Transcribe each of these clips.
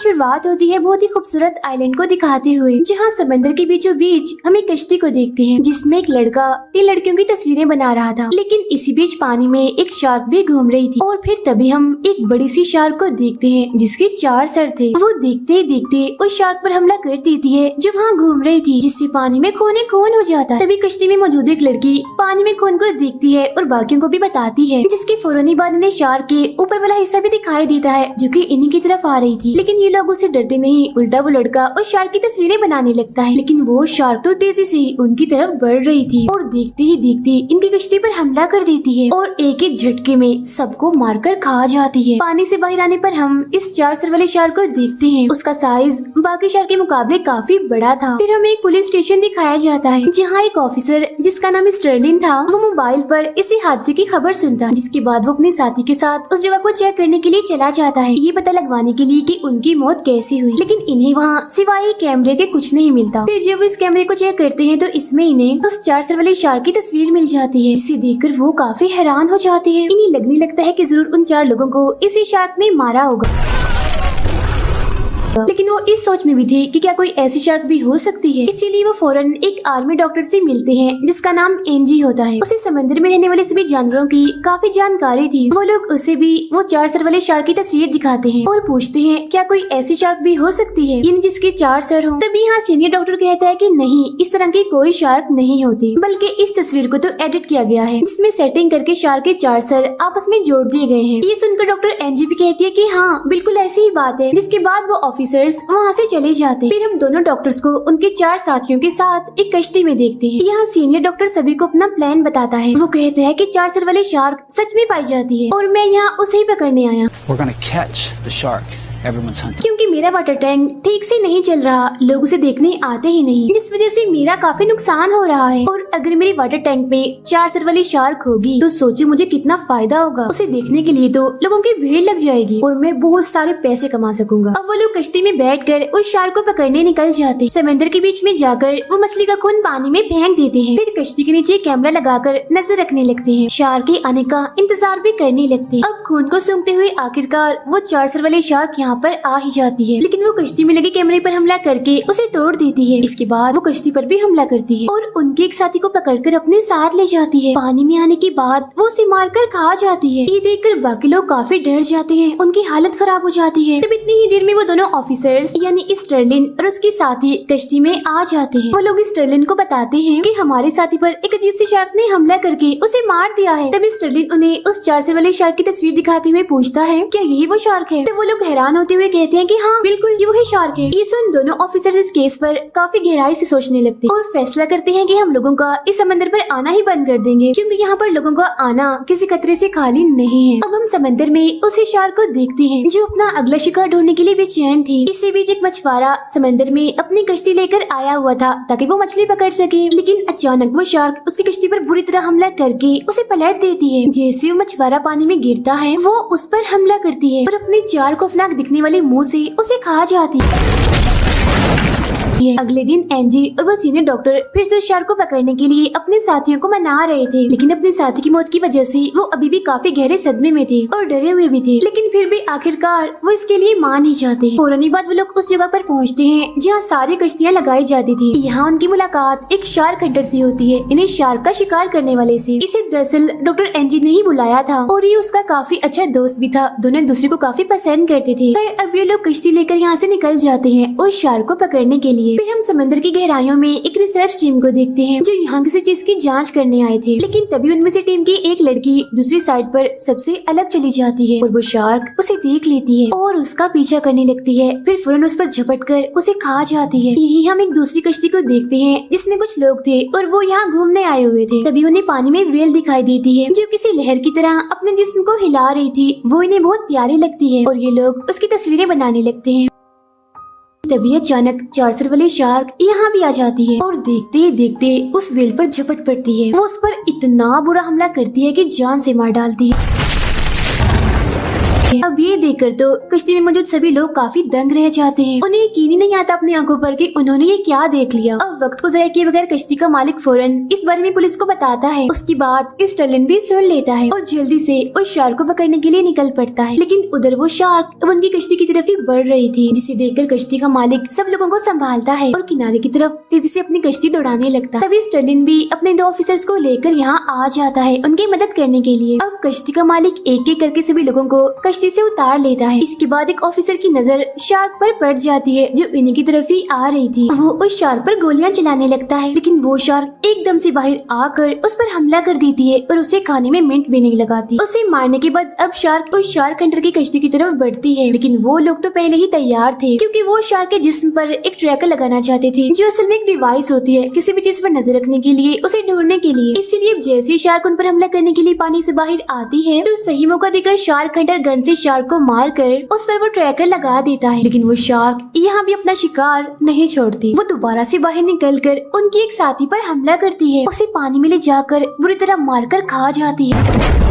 शुरुआत होती है बहुत ही खूबसूरत आइलैंड को दिखाते हुए, जहाँ समंदर के बीचों बीच हम एक कश्ती को देखते हैं जिसमें एक लड़का 3 लड़कियों की तस्वीरें बना रहा था। लेकिन इसी बीच पानी में एक शार्क भी घूम रही थी और फिर तभी हम एक बड़ी सी शार्क को देखते हैं जिसके 4 सर थे। वो देखते ही देखते उस शार्क पर हमला कर देती है जो वहाँ घूम रही थी, जिससे पानी में खून हो जाता है। तभी कश्ती में मौजूद एक लड़की पानी में खून को देखती है और बाकियों को भी बताती है, जिसके फौरन बाद इन्हें शार्क के ऊपर वाला हिस्सा भी दिखाई देता है जो कि इन्हीं की तरफ आ रही थी। लेकिन ये लोग उससे डरते नहीं, उल्टा वो लड़का उस शार्क की तस्वीरें बनाने लगता है। लेकिन वो शार्क तो तेजी से उनकी तरफ बढ़ रही थी और देखते ही देखते इनकी कश्ती पर हमला कर देती है और एक एक झटके में सबको मारकर खा जाती है। पानी से बाहर आने पर हम इस 4 सर वाले शार्क को देखते हैं। उसका साइज बाकी शार्क के मुकाबले काफी बड़ा था। फिर हमें एक पुलिस स्टेशन दिखाया जाता है जहाँ एक ऑफिसर जिसका नाम स्टर्लिन था, वो मोबाइल पर इसी हादसे की खबर सुनता, जिसके बाद वो अपने साथी के साथ उस जगह को चेक करने के लिए चला जाता है, ये पता लगवाने के लिए कि उनकी मौत कैसी हुई। लेकिन इन्हें वहाँ सिवाय कैमरे के कुछ नहीं मिलता। फिर जब इस कैमरे को चेक करते हैं तो इसमें इन्हें उस 4 सर वाले शार्क की तस्वीर मिल जाती है, जिसे देखकर वो काफी हैरान हो जाती है। इन्हें लगने लगता है कि जरूर उन 4 लोगों को इसी शार्क ने मारा होगा। लेकिन वो इस सोच में भी थे कि क्या कोई ऐसी शार्क भी हो सकती है, इसीलिए वो फौरन एक आर्मी डॉक्टर से मिलते हैं जिसका नाम एनजी होता है। उसे समंदर में रहने वाले सभी जानवरों की काफी जानकारी थी। वो लोग उसे भी वो 4 सर वाले शार्क की तस्वीर दिखाते हैं और पूछते हैं क्या कोई ऐसी शार्क भी हो सकती है जिसके 4 सर हो। तभी यहाँ सीनियर डॉक्टर कहता है कि नहीं, इस तरह की कोई शार्क नहीं होती, बल्कि इस तस्वीर को तो एडिट किया गया है जिसमें सेटिंग करके शार्क के 4 सर आपस में जोड़ दिए गए हैं। ये सुनकर डॉक्टर एनजी भी कहती है कि हाँ बिल्कुल ऐसी ही बात है। जिसके बाद वो ऑफिसर्स वहाँ से चले जाते हैं। फिर हम दोनों डॉक्टर्स को उनके 4 साथियों के साथ एक कश्ती में देखते हैं। यहाँ सीनियर डॉक्टर सभी को अपना प्लान बताता है। वो कहते हैं कि 4 सर वाले शार्क सच में पाई जाती है और मैं यहाँ उसे ही पकड़ने आया। We're gonna catch the shark. Everyone's hunting. क्योंकि मेरा वाटर टैंक ठीक से नहीं चल रहा, लोग उसे देखने आते ही नहीं, जिस वजह से मेरा काफी नुकसान हो रहा है। और अगर मेरे वाटर टैंक पे 4 सर वाली शार्क होगी तो सोचो मुझे कितना फायदा होगा। उसे देखने के लिए तो लोगों की भीड़ लग जाएगी और मैं बहुत सारे पैसे कमा सकूंगा। अब वो लोग कश्ती में बैठकर उस शार्क को पकड़ने निकल जाते। समंदर के बीच में जाकर वो मछली का खून पानी में फेंक देते हैं। फिर कश्ती के नीचे कैमरा लगाकर नजर रखने लगते हैं, शार्क के आने का इंतजार भी करने लगते हैं। अब खून को सूंघते हुए आखिरकार वो 4 सर वाली शार्क यहाँ पर आ ही जाती है, लेकिन वो कश्ती में लगे कैमरे पर हमला करके उसे तोड़ देती है। इसके बाद वो कश्ती पर भी हमला करती है और उनके एक साथी को पकड़कर अपने साथ ले जाती है। पानी में आने के बाद वो उसे मारकर खा जाती है। ये देखकर बाकी लोग काफी डर जाते हैं, उनकी हालत खराब हो जाती है। तब इतनी ही देर में वो दोनों ऑफिसर्स यानी स्टर्लिन और उसके साथी कश्ती में आ जाते हैं। वो लोग स्टर्लिन को बताते हैं कि हमारे साथी पर एक अजीब सी शार्क ने हमला करके उसे मार दिया है। तभी स्टर्लिन उन्हें उस 4 सर वाले शार्क की तस्वीर दिखाते हुए पूछता है क्या यही वो शार्क है। तो वो लोग हैरान होते हुए कहते हैं कि हाँ बिल्कुल ये वही शार्क है। ये सुन दोनों ऑफिसर्स इस केस पर काफी गहराई से सोचने लगते हैं और फैसला करते हैं कि हम लोगों का इस समंदर पर आना ही बंद कर देंगे, क्योंकि यहाँ पर लोगों का आना किसी खतरे से खाली नहीं है। अब हम समंदर में उसी शार्क को देखते हैं जो अपना अगला शिकार ढूंढने के लिए बेचैन थी। इसी बीच एक मछुआरा समंदर में अपनी कश्ती लेकर आया हुआ था ताकि वो मछली पकड़ सके, लेकिन अचानक वो शार्क उसकी कश्ती पर बुरी तरह हमला करके उसे पलट देती है। जैसे वो मछुआरा पानी में गिरता है वो उस पर हमला करती है और अपने 4 खौफनाक दिखने वाले मुंह से उसे खा जाती है। अगले दिन एनजी और वो सीनियर डॉक्टर फिर से शार्क को पकड़ने के लिए अपने साथियों को मना रहे थे, लेकिन अपने साथी की मौत की वजह से वो अभी भी काफी गहरे सदमे में थे और डरे हुए भी थे। लेकिन फिर भी आखिरकार वो इसके लिए मान ही जाते हैं। फौरन बाद वो लोग उस जगह पर पहुंचते हैं जहाँ सारी कश्तियाँ लगाई जाती थी। यहाँ उनकी मुलाकात एक शार्क हंटर से होती है, इन्हें शार्क का शिकार करने वाले से। इसे दरअसल डॉक्टर एनजी ने ही बुलाया था और ये उसका काफी अच्छा दोस्त भी था। दोनों एक दूसरे को काफी पसंद करते थे। अब ये लोग कश्ती लेकर यहाँ से निकल जाते हैं उस शार्क को पकड़ने के लिए। फिर हम समंदर की गहराइयों में एक रिसर्च टीम को देखते हैं जो यहाँ किसी चीज की जांच करने आए थे, लेकिन तभी उनमें से टीम की एक लड़की दूसरी साइड पर सबसे अलग चली जाती है और वो शार्क उसे देख लेती है और उसका पीछा करने लगती है। फिर फौरन उस पर झपटकर उसे खा जाती है। यही हम एक दूसरी कश्ती को देखते हैं जिसमें कुछ लोग थे और वो यहाँ घूमने आए हुए थे। तभी उन्हें पानी में व्हेल दिखाई देती है जो किसी लहर की तरह अपने जिस्म को हिला रही थी। वो इन्हें बहुत प्यारी लगती है और ये लोग उसकी तस्वीरें बनाने लगते हैं। तभी अचानक 4 सर वाली शार्क यहाँ भी आ जाती है और देखते ही देखते उस व्हेल पर झपट पड़ती है। वो उस पर इतना बुरा हमला करती है कि जान से मार डालती है। अब ये देखकर तो कश्ती में मौजूद सभी लोग काफी दंग रह जाते हैं। उन्हें यकीन ही नहीं आता अपनी आंखों पर कि उन्होंने ये क्या देख लिया। अब वक्त को जाया किए बगैर कश्ती का मालिक फौरन इस बारे में पुलिस को बताता है। उसकी बात स्टर्लिन भी सुन लेता है और जल्दी से उस शार्क को पकड़ने के लिए निकल पड़ता है। लेकिन उधर वो शार्क अब उनकी कश्ती की तरफ ही बढ़ रही थी, जिसे देखकर कश्ती का मालिक सब लोगों को संभालता है और किनारे की तरफ तेजी से अपनी कश्ती दौड़ाने लगता है। तभी स्टर्लिन भी अपने 2 ऑफिसर्स को लेकर यहाँ आ जाता है उनकी मदद करने के लिए। अब कश्ती का मालिक एक एक करके सभी लोगों को कश्ती से उतार लेता है। इसके बाद एक ऑफिसर की नजर शार्क पर पड़ जाती है जो इन्हीं की तरफ ही आ रही थी। वो उस शार्क पर गोलियां चलाने लगता है, लेकिन वो शार्क एकदम से बाहर आकर उस पर हमला कर देती है और उसे खाने में मिनट भी नहीं लगाती। उसे मारने के बाद अब शार्क उस शार्क हंटर की कश्ती की तरफ बढ़ती है, लेकिन वो लोग तो पहले ही तैयार थे क्योंकि वो शार्क के जिस्म पर एक ट्रैकर लगाना चाहते थे, जो असल में एक डिवाइस होती है किसी भी चीज पर नजर रखने के लिए, उसे ढूंढने के लिए। इसीलिए जैसे ही शार्क उन पर हमला करने के लिए पानी से बाहर आती है तो सही मौका देकर शार्क हंटर गन से शार्क को मारकर उस पर वो ट्रैकर लगा देता है। लेकिन वो शार्क यहाँ भी अपना शिकार नहीं छोड़ती। वो दोबारा से बाहर निकलकर उनकी एक साथी पर हमला करती है, उसे पानी में ले जाकर बुरी तरह मारकर खा जाती है।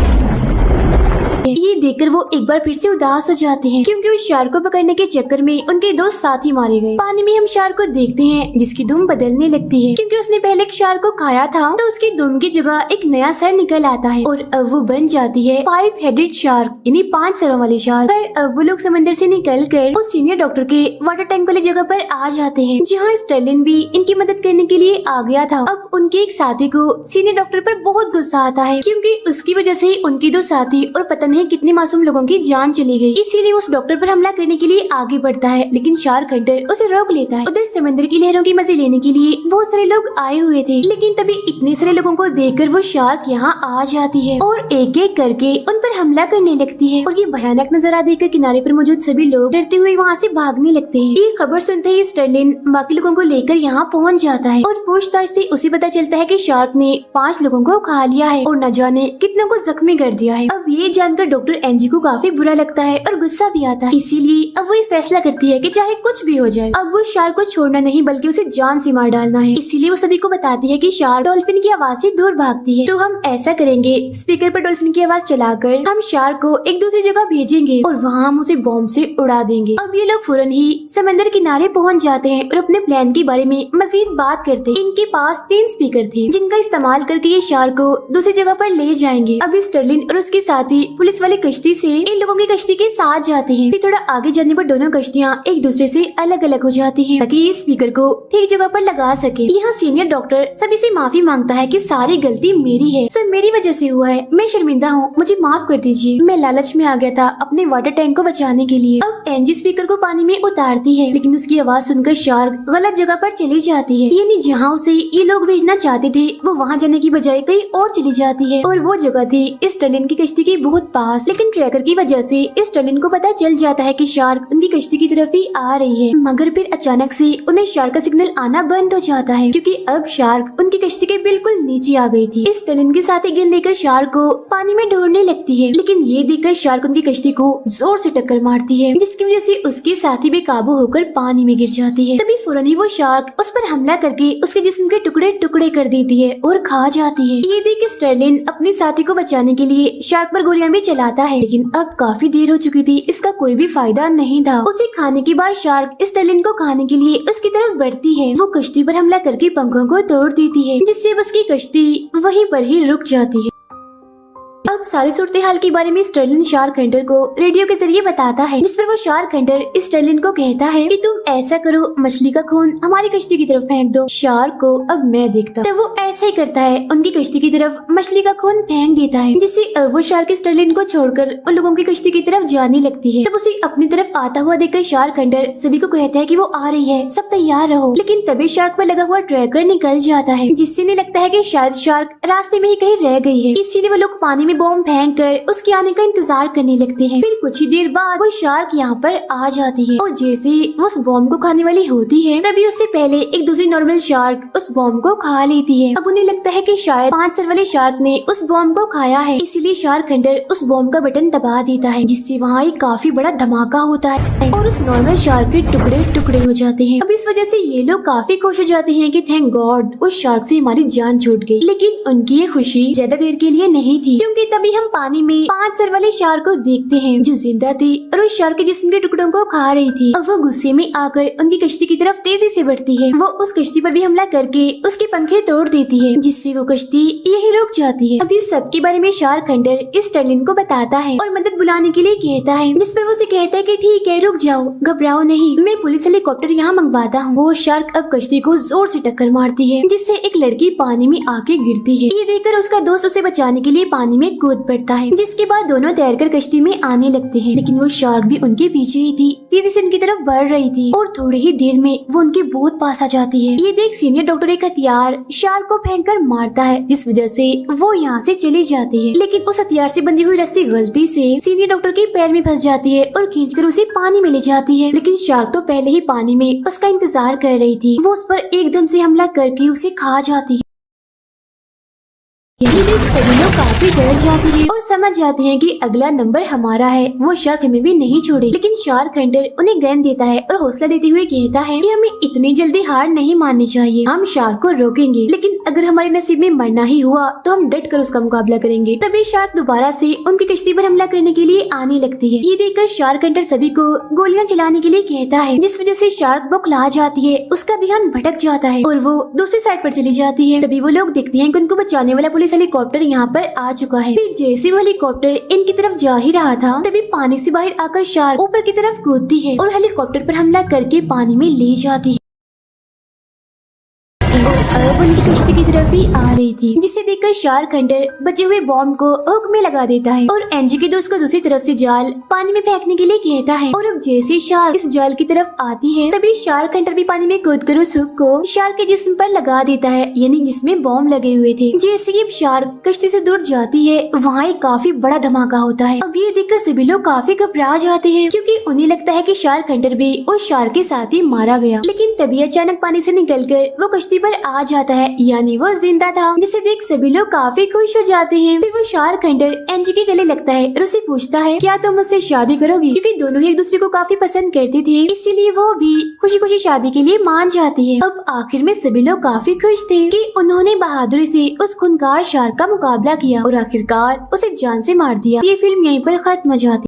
ये देखकर वो एक बार फिर से उदास हो जाते हैं क्योंकि उस शार्क को पकड़ने के चक्कर में उनके 2 साथी मारे गए। पानी में हम शार्क को देखते हैं जिसकी दुम बदलने लगती है क्योंकि उसने पहले एक शार्क को खाया था, तो उसकी दुम की जगह एक नया सर निकल आता है और अब वो बन जाती है 5 हेडेड शार्क, यानी 5 सरों वाली शार्क। पर अब वो लोग समंदर से निकल कर उस सीनियर डॉक्टर के वाटर टैंक वाली जगह पर आ जाते हैं जहाँ स्टर्लिन भी इनकी मदद करने के लिए आ गया था। अब उनके एक साथी को सीनियर डॉक्टर पर बहुत गुस्सा आता है क्योंकि उसकी वजह से उनकी 2 साथी और पता नहीं कितने मासूम लोगों की जान चली गई। इसीलिए उस डॉक्टर पर हमला करने के लिए आगे बढ़ता है, लेकिन शार्क हंटर उसे रोक लेता है। उधर समंदर की लहरों की मजे लेने के लिए बहुत सारे लोग आए हुए थे, लेकिन तभी इतने सारे लोगों को देखकर वो शार्क यहाँ आ जाती है और एक एक करके उन पर हमला करने लगती है। और ये भयानक नजारा देखकर किनारे पर मौजूद सभी लोग डरते हुए वहाँ से भागने लगते हैं। ये खबर सुनते ही स्टर्लिन बाकी लोगों को लेकर यहाँ पहुँच जाता है और पूछताछ से उसे पता चलता है कि शार्क ने 5 लोगों को खा लिया है और न जाने कितनों को जख्मी कर दिया है। अब ये जानकर डॉक्टर एनजी को काफी बुरा लगता है और गुस्सा भी आता है। इसीलिए अब वो ये फैसला करती है कि चाहे कुछ भी हो जाए अब वो शार्क को छोड़ना नहीं बल्कि उसे जान से मार डालना है। इसीलिए वो सभी को बताती है कि शार्क डॉल्फिन की आवाज से दूर भागती है, तो हम ऐसा करेंगे, स्पीकर पर डॉल्फिन की आवाज चलाकर हम शार्क को एक दूसरी जगह भेजेंगे और वहाँ हम उसे बॉम्ब से उड़ा देंगे। अब ये लोग फौरन ही समंदर किनारे पहुँच जाते हैं और अपने प्लान के बारे में मजीद बात करते हैं। इनके पास 3 स्पीकर थे जिनका इस्तेमाल करके ये शार्क को दूसरी जगह पर ले जाएंगे। अब स्टर्लिन और उसके साथी पुलिस वाली कश्ती से इन लोगों की कश्ती के साथ जाते हैं। फिर थोड़ा आगे जाने पर दोनों कश्तियाँ एक दूसरे से अलग अलग हो जाती हैं ताकि ये स्पीकर को ठीक जगह पर लगा सके। यहाँ सीनियर डॉक्टर सभी से माफी मांगता है कि सारी गलती मेरी है, सब मेरी वजह से हुआ है, मैं शर्मिंदा हूँ, मुझे माफ कर दीजिए, मैं लालच में आ गया था अपने वाटर टैंक को बचाने के लिए। अब एनजी स्पीकर को पानी में उतारती है, लेकिन उसकी आवाज सुनकर शार्क गलत जगह पर चली जाती है, यानी जहाँ उसे ये लोग भेजना चाहते थे वो वहाँ जाने की बजाय कहीं और चली जाती है और वो जगह थी स्टर्लिन की कश्ती के बहुत पास। लेकिन ट्रैकर की वजह से स्टर्लिन को पता चल जाता है कि शार्क उनकी कश्ती की तरफ ही आ रही है, मगर फिर अचानक से उन्हें शार्क का सिग्नल आना बंद हो जाता है क्योंकि अब शार्क उनकी कश्ती के बिल्कुल नीचे आ गई थी। स्टर्लिन के साथ गेंद लेकर शार्क को पानी में ढूंढने लगती है, लेकिन ये देखकर शार्क उनकी कश्ती को जोर से टक्कर मारती है जिसकी वजह से उसके साथी बेकाबू होकर पानी में गिर जाती है। तभी फौरन ही वो शार्क उस पर हमला करके उसके जिस्म के टुकड़े टुकड़े कर देती है और खा जाती है। ये देख स्टर्लिन अपने साथी को बचाने के लिए शार्क पर गोलियां भी चलाता है, लेकिन अब काफी देर हो चुकी थी, इसका कोई भी फायदा नहीं था। उसे खाने के बाद शार्क स्टर्लिन को खाने के लिए उसकी तरफ बढ़ती है। वो कश्ती पर हमला करके पंखों को तोड़ देती है जिससे उसकी कश्ती वहीं पर ही रुक जाती है। अब सारी सूरत हाल के बारे में स्टर्लिन शार्क हंटर को रेडियो के जरिए बताता है, जिस पर वो शार्क हंटर स्टर्लिन को कहता है कि तुम ऐसा करो, मछली का खून हमारी कश्ती की तरफ फेंक दो। शार्क को अब मैं देखता तो वो ऐसा ही करता है, उनकी कश्ती की तरफ मछली का खून फेंक देता है, जिससे अब वो शार्क स्टर्लिन को छोड़कर उन लोगों की कश्ती की तरफ जाने लगती है। तब उसे अपनी तरफ आता हुआ देखकर शार्क हंटर सभी को कहता है कि वो आ रही है, सब तैयार रहो। लेकिन तभी शार्क पर लगा हुआ ट्रैकर निकल जाता है, जिससे इन्हें लगता है कि शायद शार्क रास्ते में ही कहीं रह गई है। इसीलिए वो लोग पानी में बॉम्ब फेंक कर उसके आने का इंतजार करने लगते हैं। फिर कुछ ही देर बाद वो शार्क यहाँ पर आ जाती है और जैसे वो उस बॉम्ब को खाने वाली होती है तभी उससे पहले एक दूसरी नॉर्मल शार्क उस बॉम्ब को खा लेती है। अब उन्हें लगता है कि शायद 5 सर वाले शार्क ने उस बॉम्ब को खाया है, इसीलिए शार्क हंटर उस बॉम्ब का बटन दबा देता है, जिससे वहाँ एक काफी बड़ा धमाका होता है और उस नॉर्मल शार्क के टुकड़े टुकड़े हो जाते हैं। अब इस वजह से ये लोग काफी खुश हो जाते हैं कि थैंक गॉड उस शार्क से हमारी जान छूट गई। लेकिन उनकी ये खुशी ज्यादा देर के लिए नहीं थी, क्योंकि तभी तभी हम पानी में 5 सर वाले शार्क को देखते हैं जो जिंदा थी और उस शार्क के जिस्म के टुकड़ों को खा रही थी। अब वो गुस्से में आकर उनकी कश्ती की तरफ तेजी से बढ़ती है। वो उस कश्ती पर भी हमला करके उसके पंखे तोड़ देती है, जिससे वो कश्ती यही रुक जाती है। अब इस सब के बारे में शार्क हंटर स्टर्लिन को बताता है और मदद बुलाने के लिए कहता है, जिस पर वो उसे कहता है कि ठीक है, रुक जाओ, घबराओ नहीं, मैं पुलिस हेलीकॉप्टर यहाँ मंगवाता हूँ। वो शार्क अब कश्ती को जोर से टक्कर मारती है, जिससे एक लड़की पानी में आके गिरती है। ये देखकर उसका दोस्त उसे बचाने के लिए पानी में कूद पड़ता है, जिसके बाद दोनों तैरकर कश्ती में आने लगते हैं। लेकिन वो शार्क भी उनके पीछे ही थी, तेजी से उनकी तरफ बढ़ रही थी और थोड़ी ही देर में वो उनके बहुत पास आ जाती है। ये देख सीनियर डॉक्टर एक हथियार शार्क को फेंककर मारता है, जिस वजह से वो यहाँ से चली जाती है। लेकिन उस हथियार से बंधी हुई रस्सी गलती से सीनियर डॉक्टर के पैर में फंस जाती है और खींचकर उसे पानी में ले जाती है। लेकिन शार्क तो पहले ही पानी में उसका इंतजार कर रही थी। वो उस पर एकदम से हमला करके उसे खा जाती है। ये देख सभी लोग काफी डर जाते हैं और समझ जाते हैं कि अगला नंबर हमारा है। वो शार्क हमें भी नहीं छोड़े। लेकिन शार्क हंटर उन्हें गन देता है और हौसला देते हुए कहता है कि हमें इतनी जल्दी हार नहीं माननी चाहिए। हम शार्क को रोकेंगे, लेकिन अगर हमारे नसीब में मरना ही हुआ तो हम डट कर उसका मुकाबला करेंगे। तभी शार्क दोबारा से उनकी कश्ती पर हमला करने के लिए आने लगती है। ये देखकर शार्क हंटर सभी को गोलियां चलाने के लिए कहता है, जिस वजह से शार्क बौखला जाती है, उसका ध्यान भटक जाता है और वो दूसरी साइड पर चली जाती है। तभी वो लोग देखते हैं कि उनको बचाने वाला पुलिस हेलीकॉप्टर यहाँ पर आ चुका है। फिर जैसे वो हेलीकॉप्टर इनकी तरफ जा ही रहा था, तभी पानी से बाहर आकर शार्क ऊपर की तरफ कूदती है और हेलीकॉप्टर पर हमला करके पानी में ले जाती है। अब उनकी कश्ती की तरफ ही आ रही थी, जिसे देखकर शार्क हंटर बचे हुए बॉम्ब को हुक में लगा देता है और एंजी के दोस्त को दूसरी तरफ से जाल पानी में फेंकने के लिए कहता है। और अब जैसे शार्क इस जाल की तरफ आती है, तभी शार्क हंटर भी पानी में कूदकर उस हुक को शार्क के जिस्म पर लगा देता है, यानी जिसमें बॉम्ब लगे हुए थे। जैसे ही शार्क कश्ती से दूर जाती है, वहाँ एक काफी बड़ा धमाका होता है। अब ये देखकर सभी लोग काफी घबरा जाते हैं, क्योंकि उन्हें लगता है कि शार्क हंटर भी उस शार्क के साथ ही मारा गया। लेकिन तभी अचानक पानी से निकलकर वो कश्ती पर आ जाता है, यानी वो जिंदा था, जिसे देख सभी लोग काफी खुश हो जाते हैं। फिर वो शार्क हंटर एंजी के गले लगता है और उसे पूछता है, क्या तुम मुझसे शादी करोगी? क्योंकि दोनों ही एक दूसरे को काफी पसंद करते थे, इसीलिए वो भी खुशी खुशी शादी के लिए मान जाती है। अब आखिर में सभी लोग काफी खुश थे कि उन्होंने बहादुरी से उस खूंखार शार्क का मुकाबला किया और आखिरकार उसे जान से मार दिया। ये फिल्म यहीं पर खत्म हो जाती।